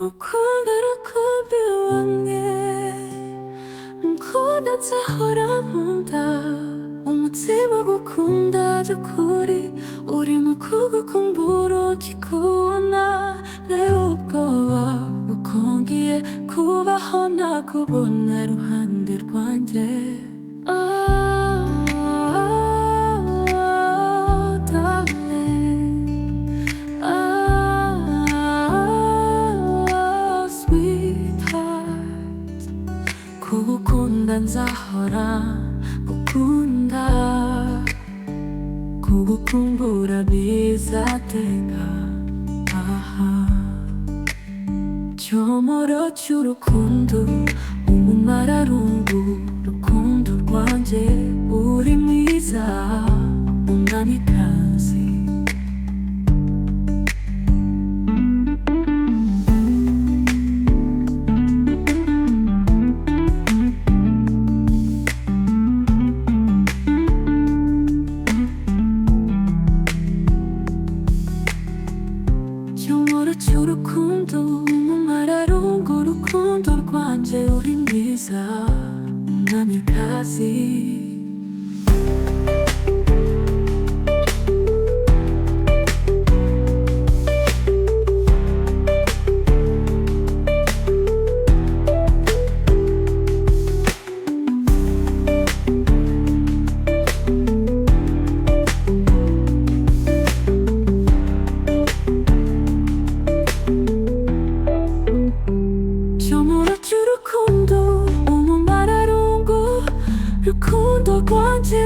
ukunda kubiwanye nkunda nzahora nkunda umutima gukunda by'ukuri uri mu kugukumbura ukikubona rero ubwoba uko ngiye kubaho nakubona iruhande rwanjye. kugukunda nzahora gukunda kugukumbura bizatenga cyomoro cy'urukundo umumararungu rukundo rwanjye uri mwiza umwamikazi. cyomoro cy'urukundo umumararungu urukundo rwanjye uri mwiza umwamikazi. cyomoro cy'urukundo umumararungu rukundo rwanjye